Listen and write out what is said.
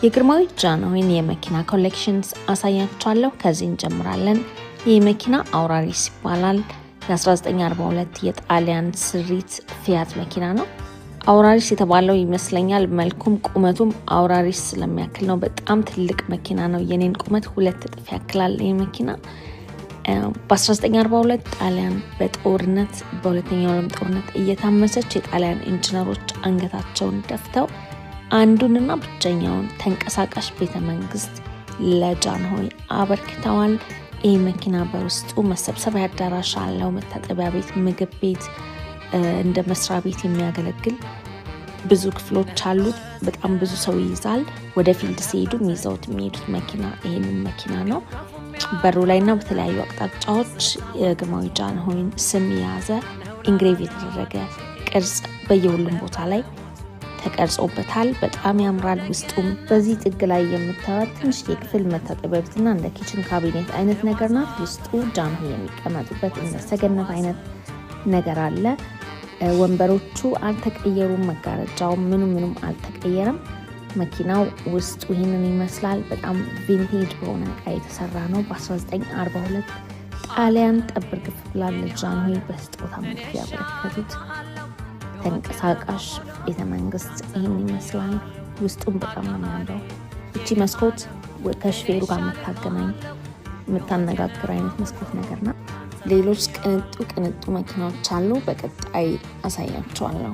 የግርማዊ ጃንሆይን የመኪና ኮሌክሽንስ አሳያችኋለሁ። ከዚህ እንጀምራለን። ይህ መኪና አውራሪስ ይባላል። የ1942 የጣሊያን ስሪት ፊያት መኪና ነው። አውራሪስ የተባለው ይመስለኛል መልኩም ቁመቱም አውራሪስ ስለሚያክል ነው። በጣም ትልቅ መኪና ነው። የኔን ቁመት 2 እጥፍ ያክላል። ይህ መኪና በ1942 ጣሊያን በጦርነት በሁለተኛው ዓለም ጦርነት እየታመሰች የጣሊያን ኢንጂነሮች አንገታቸውን ደፍተው አንዱንና ብቸኛውን ተንቀሳቃሽ ቤተ መንግስት ለጃንሆይ አበርክተዋል። ይህ መኪና በውስጡ መሰብሰቢያ አዳራሽ አለው፣ መታጠቢያ ቤት፣ ምግብ ቤት፣ እንደ መስሪያ ቤት የሚያገለግል ብዙ ክፍሎች አሉት። በጣም ብዙ ሰው ይይዛል። ወደ ፊልድ ሲሄዱ ይዘውት የሚሄዱት መኪና ይህንን መኪና ነው። በሩ ላይና በተለያዩ አቅጣጫዎች የግርማዊ ጃንሆይን ስም የያዘ ኢንግሬቭ የተደረገ ቅርጽ በየሁሉም ቦታ ላይ ተቀርጾበታል። በጣም ያምራል። ውስጡም በዚህ ጥግ ላይ የምታዩት ትንሽ የክፍል መታጠቢያ ቤትና እንደ ኪችን ካቢኔት አይነት ነገር ናት። ውስጡ ጃንሆይ የሚቀመጡበት እንደ ሰገነት አይነት ነገር አለ። ወንበሮቹ አልተቀየሩም። መጋረጃው ምኑም አልተቀየረም። መኪናው ውስጡ ይህንን ይመስላል። በጣም ቪንቴጅ በሆነ እቃ የተሰራ ነው። በ1942 ጣሊያን ጠብር ግፍ ብላ ለጃንሆይ በስጦታ መልክ ያበረከቱት ተንቀሳቃሽ ቤተ መንግስት ይህን ይመስላል። ውስጡም በጣም ነው የሚያምረው። እቺ መስኮት ከሹፌሩ ጋር የምታነጋግር አይነት መስኮት ነገር ናት። ሌሎች ቅንጡ መኪናዎች አሉ። በቀጣይ አሳያቸዋለሁ።